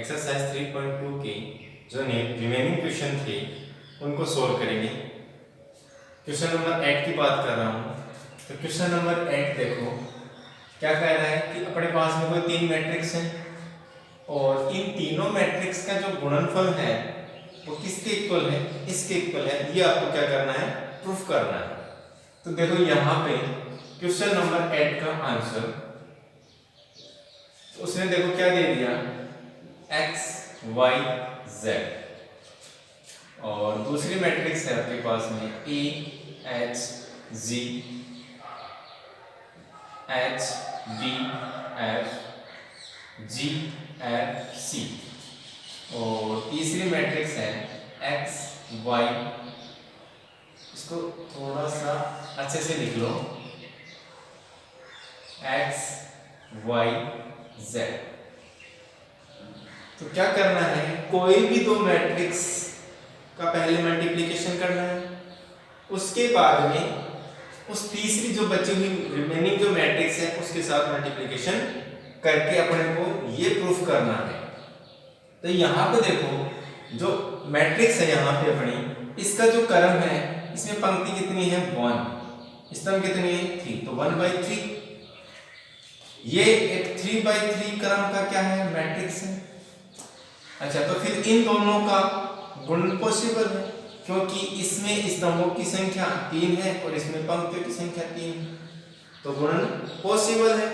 Exercise 3.2 के जो remaining question थे उनको सोल्व करेंगे। क्वेश्चन नंबर 8 की बात कर रहा हूँ। तो क्वेश्चन नंबर 8 देखो क्या कह रहा है कि अपने पास में कोई तीन मैट्रिक्स हैं और इन तीनों मैट्रिक्स का जो गुणनफल है वो किसके इक्वल है, इसके इक्वल है। ये आपको क्या करना है, प्रूफ करना है। तो देखो यहाँ पे क्वेश्चन नंबर 8 का आंसर, तो उसने देखो क्या दे दिया, x y z, और दूसरी मैट्रिक्स है आपके पास में a h g h b f g f c, और तीसरी मैट्रिक्स है x y, इसको थोड़ा सा अच्छे से लिख लो, x y z। तो क्या करना है, कोई भी दो मैट्रिक्स का पहले मल्टीप्लिकेशन करना है, उसके बाद में उस तीसरी जो बची हुई रिमेनिंग जो मैट्रिक्स है उसके साथ मल्टीप्लिकेशन करके अपने को ये प्रूफ करना है। तो यहाँ पे देखो जो मैट्रिक्स है यहाँ पे अपनी, इसका जो क्रम है, इसमें पंक्ति कितनी है 1, स्तंभ कितनी है 3, तो 1/3। ये एक 3/3 क्रम का क्या है, मैट्रिक्स है। अच्छा, तो फिर इन दोनों का गुणन पॉसिबल है क्योंकि इसमें स्तंभों की संख्या 3 है और इसमें पंक्तियों की संख्या 3 है, तो गुणन पॉसिबल है।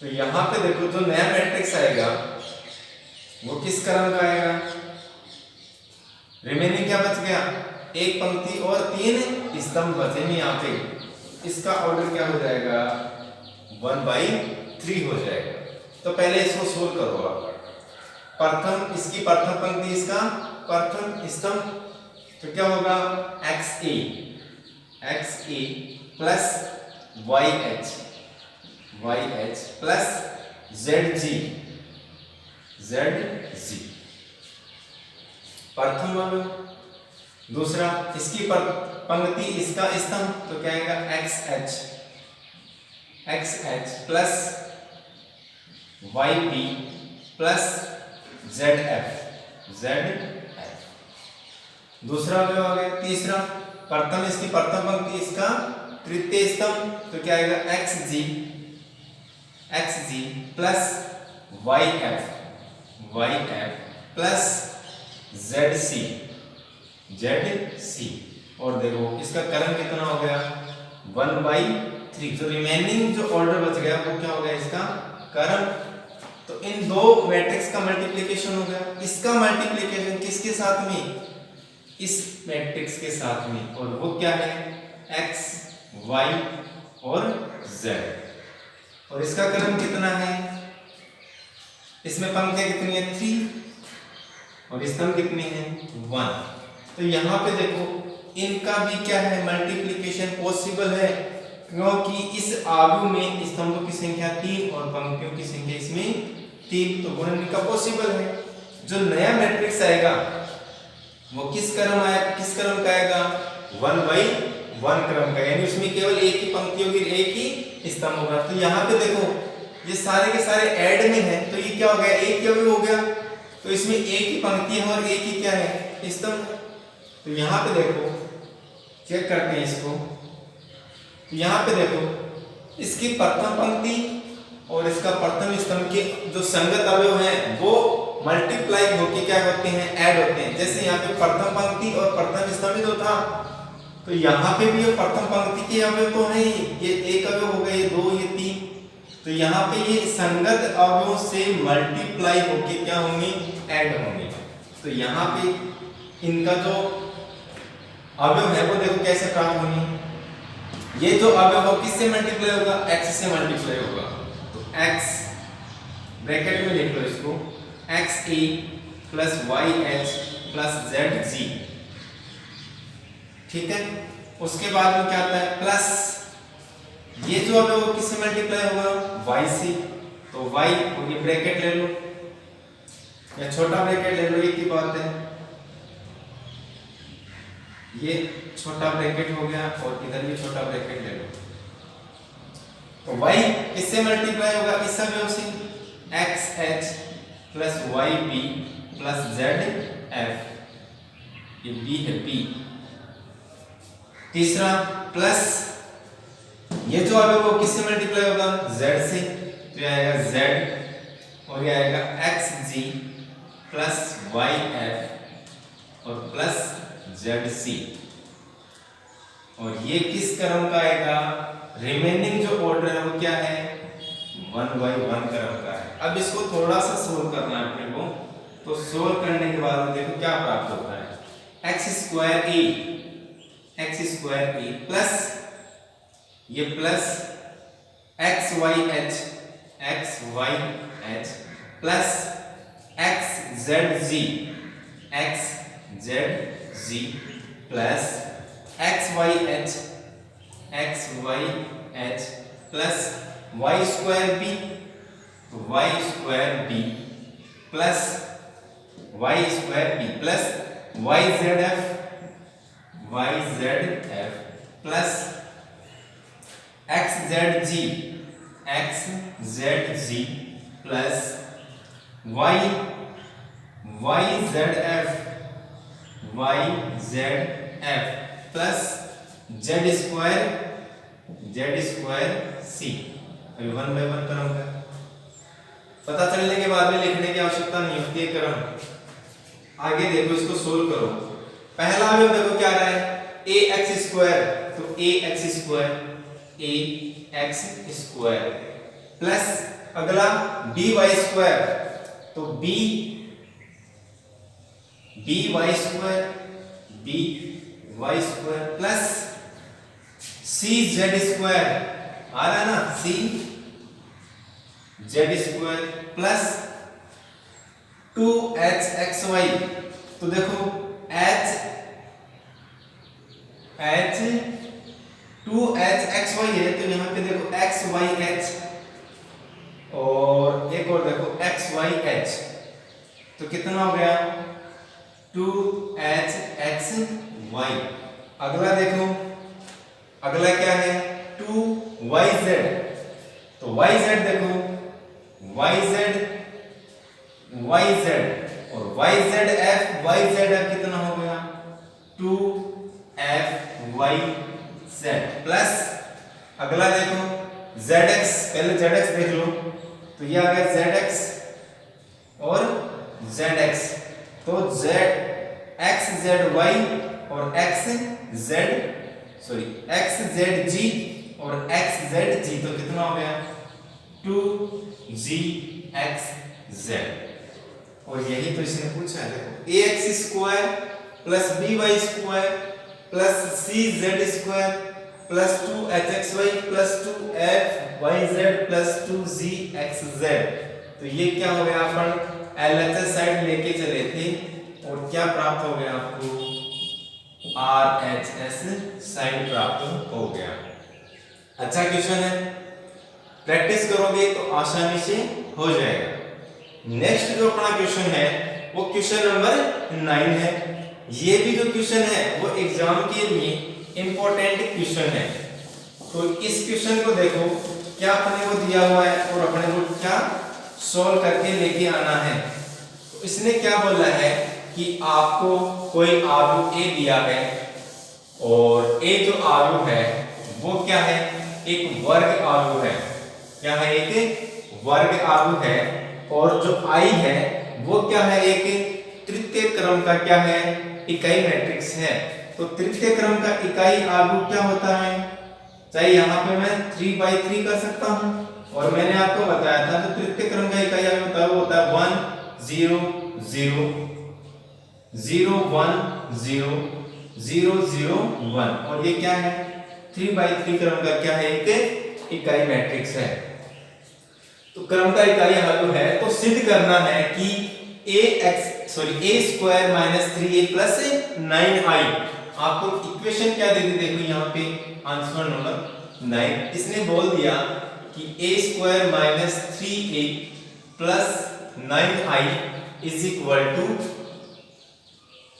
तो यहाँ पे देखो जो नया मैट्रिक्स आएगा वो किस क्रम का आएगा, रिमेनिंग क्या बच गया, एक पंक्ति और 3 स्तंभ बचेंगे यहाँ पे, इसका ऑर्डर क्या हो जाएगा 1/3 हो जाएगा। तो पहले इसको सोल्व करो आप। प्रथम इसकी प्रथम पंक्ति, इसका प्रथम स्तंभ, तो क्या होगा xa plus yh plus zg प्रथम अवयव। दूसरा इसकी पंक्ति, इसका स्तंभ, तो क्या आएगा xh plus yp plus zf। दूसरा अवयव आ गया। तीसरा प्रथम इसकी प्रथम पंक्ति, इसका तृतीय स्तंभ, तो क्या आएगा xg plus yf plus zc। और देखो इसका क्रम कितना हो गया 1/3। जो रिमेनिंग जो ऑर्डर बच गया वो क्या हो गया, इसका क्रम। तो इन दो मैट्रिक्स का मल्टीप्लिकेशन हो गया। इसका मल्टीप्लिकेशन किसके साथ में, इस मैट्रिक्स के साथ में, और वो क्या है x y और z। और इसका क्रम कितना है, इसमें पंक्तियां कितनी है 3 और स्तंभ कितनी है 1। तो यहाँ पे देखो इनका भी क्या है, मल्टीप्लिकेशन पॉसिबल है क्योंकि इस आयु में स्तंभों की संख्या 3 और पंक्तियों की संख्या इसमें 3, तो गुणन इनका पॉसिबल है। जो नया मैट्रिक्स आएगा वो किस क्रम का आएगा 1/1 क्रम का, यानी उसमें केवल एक ही पंक्ति होगी, एक ही स्तंभ होगा। तो यहाँ पे देखो ये सारे के सारे ऐड में है, तो ये क्या हो गया, एक ही हो गया, तो इसमें एक ही पंक्ति है और एक ही क्या है स्तंभ। तो यहाँ पे देखो चेक करते हैं इसको। तो यहाँ पे देखो इसकी प्रथम पंक्ति और इसका प्रथम स्तंभ के जो संगत अवयव हैं वो मल्टीप्लाई होके क्या होते हैं, ऐड होते हैं। जैसे यहाँ पे प्रथम पंक्ति और प्रथम स्तंभ जो था, तो यहाँ पे भी ये प्रथम पंक्ति के अवयव तो है, ये एक अवयव हो गए, ये 2, ये 3। तो यहाँ पे ये संगत अवयवों से मल्टीप्लाई होके क्या होंगे, ऐड होंगे। तो यहाँ पे इनका जो अवयव है वो देखो कैसे प्राप्त होंगे। ये जो अवयव हो किससे मल्टीप्लाई होगा, x से मल्टीप्लाई होगा। तो x ब्रैकेट में लिख लो इसको, xa plus yh plus zg, ठीक है। उसके बाद में क्या आता है प्लस, ये जो अवयव किससे मल्टीप्लाई होगा y से, तो y को ये ब्रैकेट ले लो या छोटा ब्रैकेट ले लो, एक ही बात है। ये छोटा ब्रैकेट हो गया और इधर भी छोटा ब्रैकेट ले लो। तो y किससे मल्टीप्लाई होगा, इस अवयव से xh plus Y B plus Z F, ये बी है बी। तीसरा प्लस ये जो आगे वो किससे मल्टीप्लाई होगा, जेड से, तो ये आएगा जेड और ये आएगा एक्स जी प्लस वाई एफ और प्लस जेड सी। और ये किस क्रम का आएगा, रिमेनिंग जो ऑर्डर है वो क्या है, 1/1 क्रम का है। अब इसको थोड़ा सा सोल्व करना है अपने को, तो सोल्व करने के बाद देखो क्या प्राप्त होता है, x square a plus y plus x y h plus x z g plus x y h plus y square b plus y z f plus x z g plus y z f plus z square c. अभी 1/1 क्रम का पता चलने के बाद में लिखने की आवश्यकता नहीं होती है क्रम। आगे देखो, इसको सोल्व करो। पहला में देखो क्या रहा है, ए एक्स स्क्वायर, तो ए एक्स स्क्वायर प्लस अगला बी वाई स्क्वायर, तो बी वाई स्क्वायर प्लस सी जेड स्क्वायर, आ रहा है ना, सी जेड स्क्वायर प्लस 2h(xy), तो देखो h(2h(xy) है, तो यहां पे देखो xyh और एक और देखो xyh, तो कितना हो गया 2hxy। अगला देखो, अगला क्या है 2yz, तो yz देखो yz और yzf कितना हो गया 2fyz प्लस अगला देखो zx, पहले zx देख लो, तो ये आ गया zx और zx, तो xzy और xzg और xzg, तो कितना हो गया 2gxz। और यही तो इसने पूछा है, देखो ax square plus by square plus cz square plus 2hxy plus 2fyz plus 2gxz, तो ये क्या हो गया, अपन LHS साइड लेके चले थे और क्या प्राप्त हो गया आपको RHS साइड प्राप्त हो गया। अच्छा क्वेश्चन है, प्रैक्टिस करोगे तो आसानी से हो जाएगा। नेक्स्ट जो अपना क्वेश्चन है वो क्वेश्चन नंबर 9 है। ये भी जो क्वेश्चन है वो एग्जाम के लिए इंपॉर्टेंट क्वेश्चन है। तो इस क्वेश्चन को देखो क्या अपने को दिया हुआ है और अपने को क्या सॉल्व करके लेके आना है। तो इसने क्या बोला है कि आपको कोई आलू ए दिया है और ए जो आलू है वो क्या है, एक वर्ग आलू है, क्या है, एक वर्ग आलू है, और जो आई है वो क्या है, एक तृतीय क्रम का क्या है, इकाई मैट्रिक्स है। तो तृतीय क्रम का इकाई आलू क्या होता है, चाहे यहाँ पे मैं 3/3 कर सकता हूँ, और मैंने आपको बताया था तो तृतीय क्रम का इकाई आलू होता है वो होता है 1 0 0 0 1 0 0 0 1, और ये क्या है 3/3 क्रम का क्या है, एक इकाई मैट्रिक्स है। तो क्रम का इकाई आलू है, तो सिद्ध करना है कि a square minus 3a plus 9i, आपको इक्वेशन क्या दे दी, देखो यहाँ पे आंसर नंबर 9 इसने बोल दिया कि a square minus 3a plus 9i is equal to,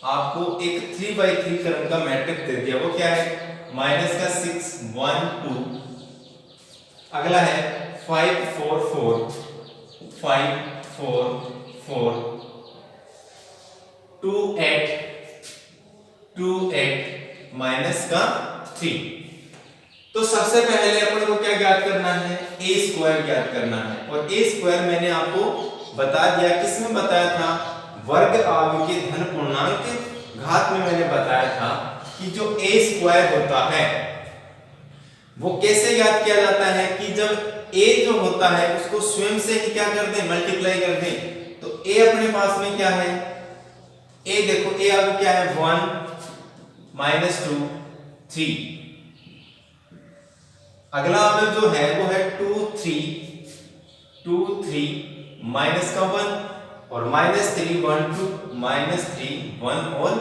आपको एक 3/3 क्रम का मैट्रिक्स दे दिया, वो क्या है माइनस का 6 1 2, अगला है 5 4 4 5 4 4 2 8 माइनस का 3। तो सबसे पहले अपन को क्या ज्ञात करना है, a स्क्वायर ज्ञात करना है। और a स्क्वायर मैंने आपको बता दिया, किसमें बताया था, वर्ग आव्यूह के धन पूर्णांक घात में मैंने बताया था कि जो a स्क्वायर होता है वो कैसे ज्ञात किया जाता है कि जब a जो होता है उसको स्वयं से ही क्या कर दें, मल्टीप्लाई कर दें। तो a अपने पास में क्या है, a देखो a अब क्या है 1 -2 3। अगला अब जो है वो है 2 3 माइनस का 1 और -3 1 2 -3 1 और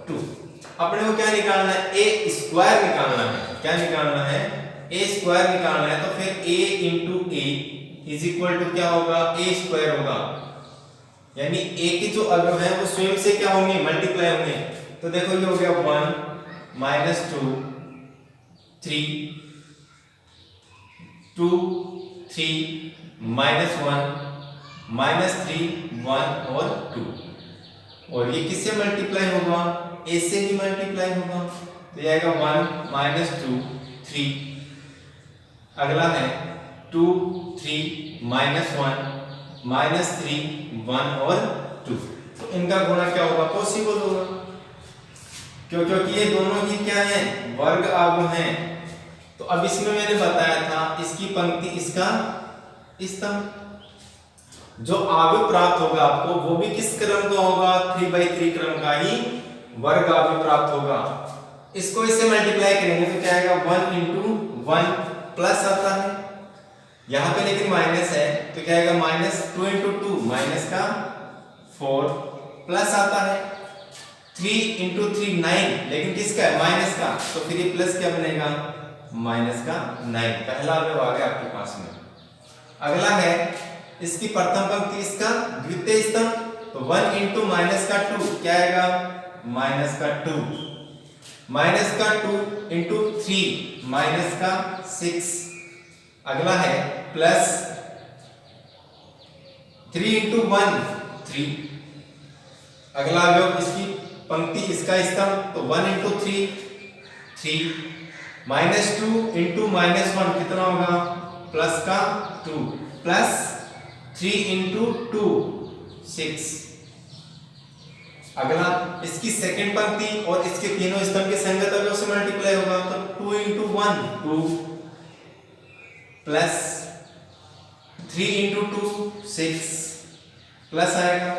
2। अपने को क्या निकालना है, a स्क्वायर निकालना है। क्या निकालना है, a स्क्वायर निकालना है। तो फिर a into a is equal to क्या होगा, a स्क्वायर होगा। यानी a के जो अवयव है वो स्वयं से क्या होंगे, मल्टीप्लाई होंगे। तो देखो ये हो गया 1 -2 3 2 3 -1 -3 1 और 2। और ये किससे मल्टीप्लाई होगा, a से ही मल्टीप्लाई होगा। तो ये आएगा 1 -2 3। अगला है 2 3 -1 -3 1 और 2। तो इनका गुणा क्या होगा, पॉसिबल होगा, क्योंकि ये दोनों ही क्या हैं, वर्ग आव्यूह हैं। तो अब इसमें मैंने बताया था इसकी पंक्ति इसका स्तंभ। जो आव्यूह प्राप्त होगा आपको वो भी किस क्रम का होगा, 3/3 क्रम का ही वर्ग आव्यूह प्राप्त होगा। इसको इससे मल्टीप्लाई करेंगे तो क्या आएगा, 1 इंटू 1 प्लस आता है यहाँ पे, लेकिन माइनस है तो क्या आएगा -2 इंटू 2 माइनस का 4 प्लस आता है 3 इंटू 3 9, लेकिन किसका है, माइनस का। तो फिर ये प्लस क्या बनेगा, माइनस का 9। पहला अवयव आ गया आपके पास में। अगला है इसकी प्रथम पंक्ति इसका द्वितीय स्तंभ। तो 1 इंटू माइनस का 2 क्या आएगा, माइनस का 2 इंटू 3 माइनस का 6। अगला है प्लस 3 इंटू 1 3। अगला अवयव इसकी पंक्ति इसका स्तंभ। तो 1 इंटू 3 3 -2 इंटू -1 कितना होगा, प्लस का 2 प्लस 3 इंटू 2 6। अगला इसकी सेकंड पंक्ति और इसके तीनों स्तंभ के संगत अवयव से मल्टीप्लाई होगा। तो 2 इंटू 1 2 प्लस 3 इंटू 2 6 प्लस आएगा।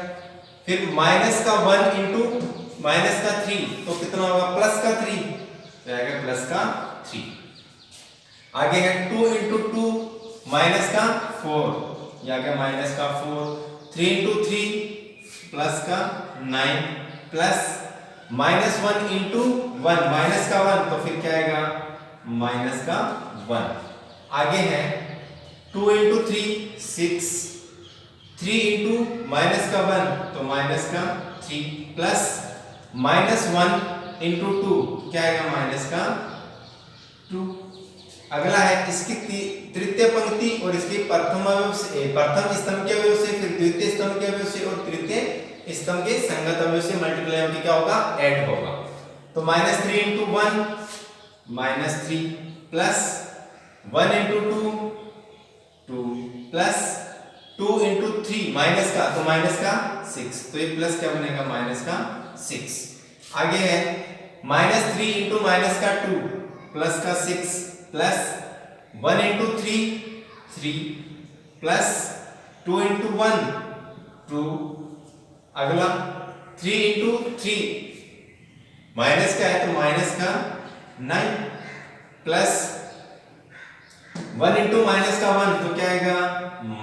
फिर माइनस का 1 इंटू माइनस का 3 तो कितना होगा, प्लस का 3 तो आएगा प्लस का 3। आगे है 2 इंटू 2 माइनस का 4, यह आ गया माइनस का 4। 3 इंटू 3 प्लस का 9 प्लस -1 इंटू 1 माइनस का 1 तो फिर क्या आएगा, माइनस का 1। आगे है 2 इंटू 3 6 3 इंटू माइनस का 1 तो माइनस का 3 प्लस -1 इंटू 2 क्या आएगा, माइनस का 2। अगला है इसकी तृतीय पंक्ति और इसकी प्रथम स्तंभ के अवयव से, फिर द्वितीय स्तंभ के अवयव से और तृतीय स्तंभ के संगत अवयव से मल्टीप्लाई होकर क्या होगा, ऐड होगा। तो -3 into 1 -3 plus 1 into 2 2 plus 2 into 3 minus का तो माइनस का 6 तो ये प्लस क्या बनेगा, माइनस का 6। आगे है -3 इंटू माइनस का 2 प्लस का 6 प्लस 1 इंटू 3 3 प्लस 2 इंटू 1 2। अगला 3 इंटू 3 माइनस का है तो माइनस का 9 प्लस 1 इंटू माइनस का 1 तो क्या आएगा,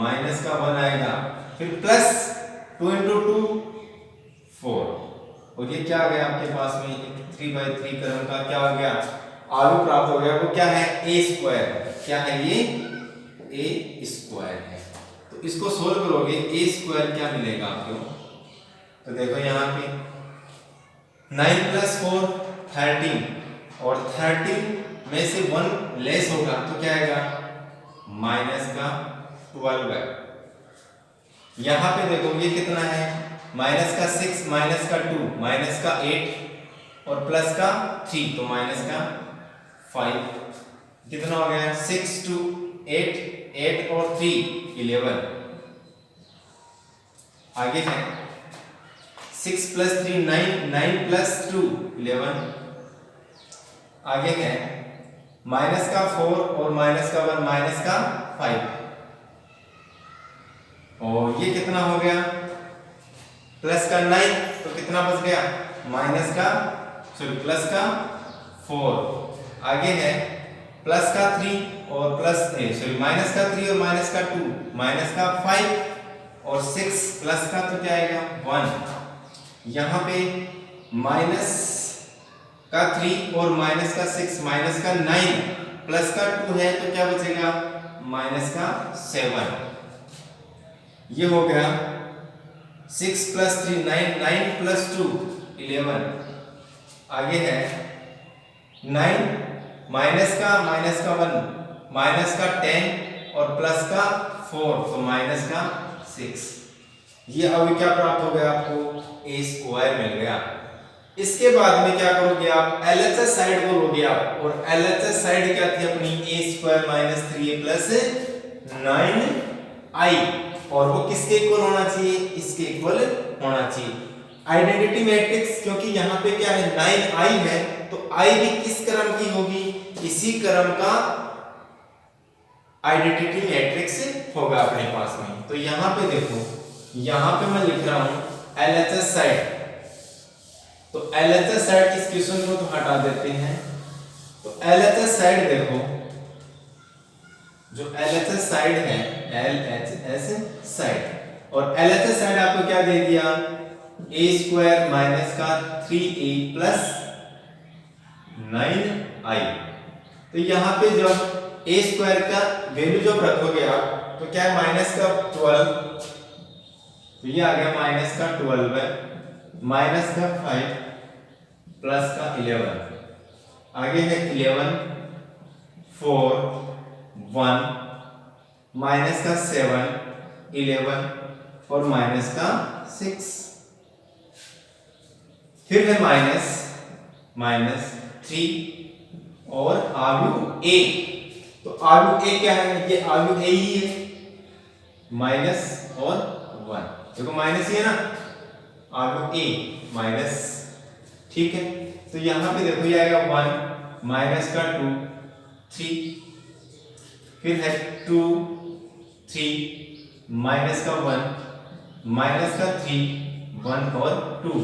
माइनस का 1 आएगा। फिर प्लस 2 इंटू 2 4 और ये क्या आ गया आपके पास में 3/3 क्रम का क्या आ गया, आव्यूह प्राप्त हो गया। वो क्या है, a स्क्वायर। क्या है ये, a स्क्वायर है। तो इसको सोल्व करोगे a स्क्वायर क्या मिलेगा आपको। तो देखो यहाँ पे 9 प्लस 4 13 और 13 में से 1 लेस होगा तो क्या आएगा, माइनस का 12 है। यहाँ पे देखो ये कितना है, माइनस का 6 माइनस का 2 माइनस का 8 और प्लस का 3 तो माइनस का 5, कितना हो गया 6 2 8 8 और 3 11। आगे है 6 प्लस 3 9 9 प्लस 2 11। आगे है माइनस का 4 और माइनस का 1 माइनस का 5 और ये कितना हो गया प्लस का 9 तो कितना बच गया माइनस का प्लस का 4। आगे है प्लस का 3 और माइनस का 3 और माइनस का 2 माइनस का 5 और 6 प्लस का तो क्या आएगा 1। यहाँ पे माइनस का 3 और माइनस का 6 माइनस का 9 प्लस का 2 है तो क्या बचेगा माइनस का 7। ये हो गया 6 प्लस 3 9 9 प्लस 2 11। आगे है 9 माइनस का 1 माइनस का 10 और प्लस का 4 तो माइनस का 6। ये अभी क्या प्राप्त हो गया आपको ए स्क्वायर मिल गया। इसके बाद में क्या करोगे आप एलएचएस साइड बोलोगे आप, और एलएचएस साइड क्या थी अपनी ए square minus 3a plus 9i, और वो किसके इक्वल होना चाहिए इसके इक्वल होना चाहिए। आइडेंटिटी मैट्रिक्स क्योंकि यहाँ पे क्या है 9i है तो i भी किस क्रम की होगी इसी क्रम का आइडेंटिटी मैट्रिक्स होगा अपने पास में। तो यहाँ पे देखो यहाँ पे मैं लिख रहा हूं एलएचएस साइड, तो एलएचएस साइड इस क्वेश्चन को तो हटा देते हैं। तो एलएचएस साइड देखो जो एलएचएस साइड है एलएचएस साइड, और एलएचएस साइड आपको क्या दे दिया ए स्क्वायर माइनस का 3a प्लस 9i। तो यहाँ पे जब ए स्क्वायर का वैल्यू जब रखोगे आप तो क्या है माइनस का 12, तो ये आ गया माइनस का 12 है, माइनस का 5 प्लस का 11। आगे है 11 4 1 माइनस का 7 11 और माइनस का 6। फिर है माइनस 3 और आव्यूह a, तो आव्यूह a क्या है ये आव्यूह a ही है माइनस और 1, देखो माइनस ही है ना आव्यूह a माइनस, ठीक है। तो यहां पे देखो ये आएगा 1 माइनस का 2 3, फिर है 2 3 माइनस का 1 माइनस का 3 1 और 2,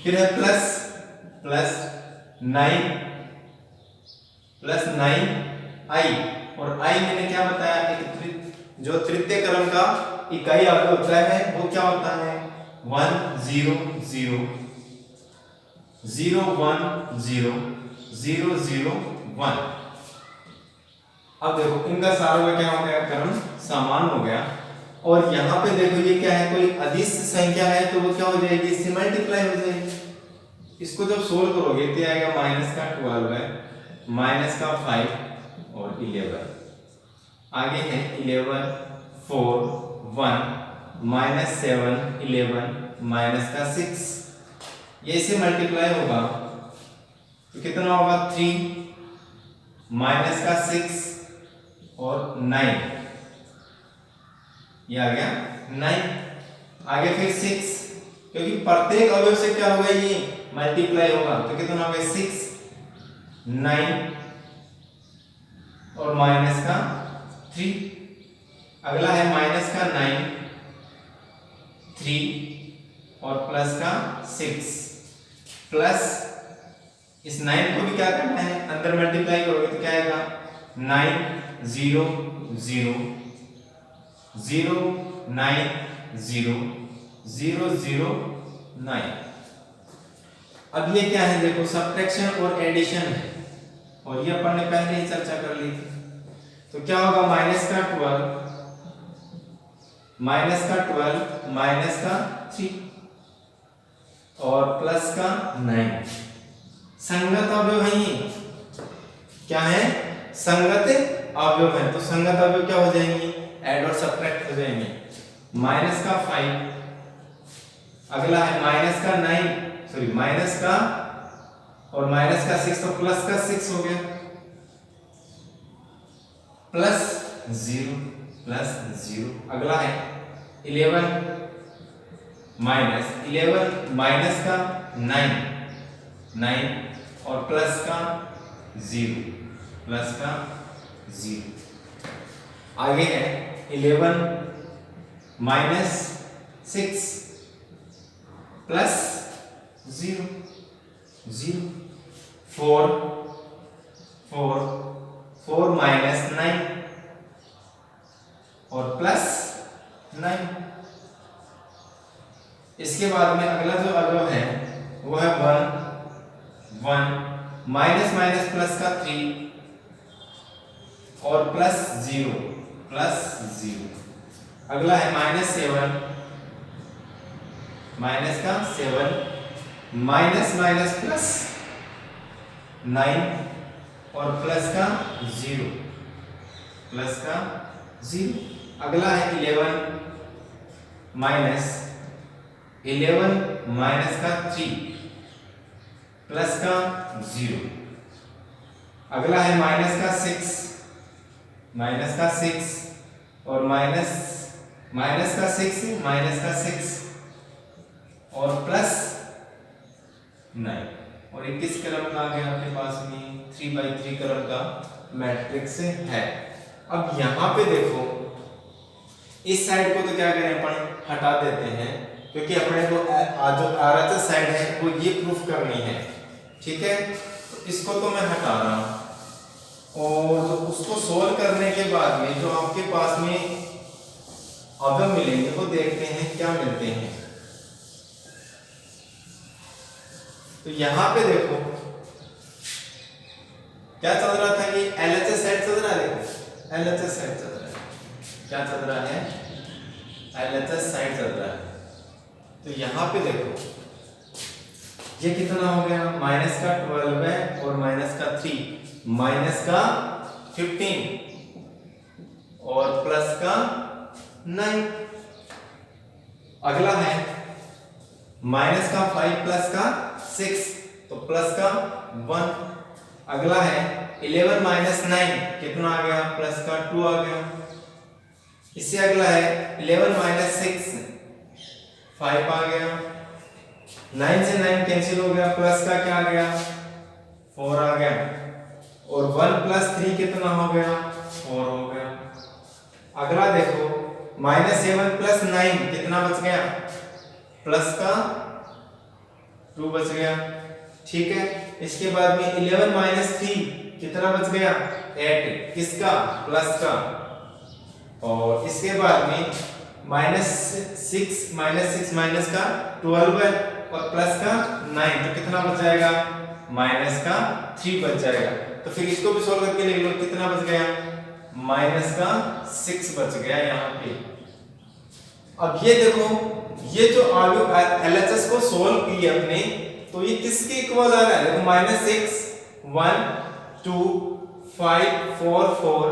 फिर है प्लस 9i, और i मैंने क्या बताया एक जो तृतीय क्रम का इकाई आपको होता है वो क्या होता है 1 0 0 0 1 0 0 0 1। अब देखो इनका सारों का क्या हो गया क्रम समान हो गया, और यहाँ पे देखो ये क्या है कोई अदिश संख्या है तो वो क्या हो जाएगी इससे मल्टीप्लाई हो जाएगी। इसको जब सोल्व करोगे तो आएगा माइनस का 12 है माइनस का 5 और 11। आगे है 11 4 1 माइनस 7 11 माइनस का 6, ये इसे मल्टीप्लाई होगा तो कितना होगा 3 माइनस का 6 और 9, ये आ गया 9। आगे फिर 6 क्योंकि प्रत्येक अवयव से क्या होगा ये मल्टीप्लाई होगा तो कितना होगा 6 9 और माइनस का 3। अगला है माइनस का 9 3 और प्लस का 6, प्लस इस 9 को भी क्या करना है अंदर मल्टीप्लाई करोगे तो क्या आएगा 9 0 0 0 9 0 0 0 9। अब ये क्या है देखो सब्ट्रैक्शन और एडिशन है, और ये अपन ने पहले ही चर्चा कर ली थी। तो क्या होगा माइनस का 12 माइनस का 3 और प्लस का 9। संगत अवयव है ये, क्या है संगत अवयव है, तो संगत अवयव क्या हो जाएंगे ऐड और सब्ट्रैक्ट हो जाएंगे। माइनस का 5, अगला है माइनस का 9, सॉरी माइनस का और माइनस का 6, तो प्लस का 6 हो गया, प्लस 0 प्लस 0। अगला है 11 माइनस का 9 और प्लस का 0 आगे है 11 माइनस 6 प्लस 0 4 माइनस 9 और प्लस 9। इसके बाद में अगला जो अवयव है वो है 1 माइनस प्लस का 3 और प्लस 0। अगला है माइनस का 7 माइनस प्लस 9 और प्लस का 0। अगला है 11 माइनस का 3 प्लस का 0। अगला है माइनस का 6 और माइनस का 6 और प्लस 9। और 21 कलम का आ गया आपके पास में 3x3 कलम का मैट्रिक्स है। अब यहाँ पे देखो इस साइड को तो क्या करें अपन हटा देते हैं, क्योंकि अपने को जो RHS साइड है वो ये प्रूफ करनी है, ठीक है। तो इसको तो मैं हटा रहा हूं और जो उसको सोल्व करने के बाद में जो आपके पास में अवयव मिलेंगे वो देखते हैं क्या मिलते हैं। तो यहां पे देखो क्या चल रहा था कि LHS साइड चल रहा है, देखो LHS साइड चल रहा है, क्या चल रहा है LHS साइड चल रहा है। तो यहां पे देखो ये कितना हो गया, माइनस का 12 है और माइनस का 3, माइनस का 15 और प्लस का 9। अगला है माइनस का 5 प्लस का 6, तो प्लस का 1। अगला है 11 माइनस 9 कितना आ गया, प्लस का 2 आ गया। इससे अगला है 11 माइनस 6 5 आ गया। 9 से 9 कैंसिल हो गया, प्लस का क्या आ गया 4 आ गया। और 1 प्लस 3 कितना हो गया 4 हो गया। अगला देखो माइनस 7 प्लस 9 कितना बच गया, प्लस का 2 बच गया, ठीक है। इसके बाद में 11 माइनस 3 कितना बच गया 8, किसका प्लस का। और इसके बाद में माइनस 6 माइनस का 12 है और प्लस का 9, तो कितना बच जाएगा माइनस का 3 बच जाएगा। तो फिर इसको भी सॉल्व करके लिख लो, कितना बच गया माइनस का 6 बच गया यहाँ पे। अब ये देखो ये जो LHS को सोल्व किए अपने, तो ये किसके इक्वल आ रहा है, देखो -6 1 2 5 4 4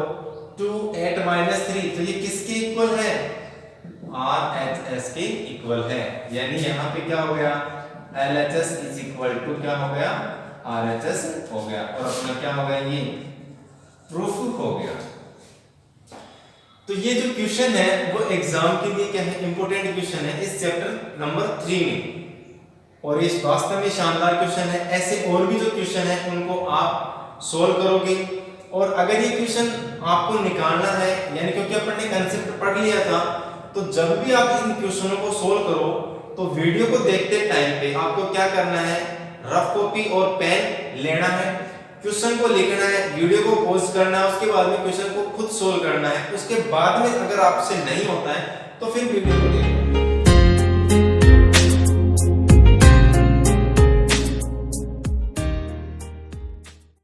2 8 -3, तो ये किसके इक्वल है RHS के इक्वल है। यानी यहाँ पे क्या हो गया LHS इज इक्वल टू क्या हो गया RHS हो गया, और अपना क्या हो गया ये प्रूफ हो गया। तो ये जो क्वेश्चन है वो एग्जाम के लिए क्या है इंपॉर्टेंट क्वेश्चन है इस चैप्टर नंबर 3 में, और ये वास्तव में शानदार क्वेश्चन है। ऐसे और भी जो क्वेश्चन है उनको आप सोल्व करोगे, और अगर ये क्वेश्चन आपको निकालना है यानी क्योंकि अपन ने कंसेप्ट पढ़ लिया था, तो जब भी आप इन क्वेश्चनों को सोल्व करो तो वीडियो को देखते टाइम पे आपको क्या करना है, रफ कॉपी और पेन लेना है, क्वेश्चन को लिखना है, वीडियो को पॉज करना है, उसके बाद में क्वेश्चन को खुद सोल्व करना है। उसके बाद में अगर आपसे नहीं होता है तो फिर वीडियो को देखना है।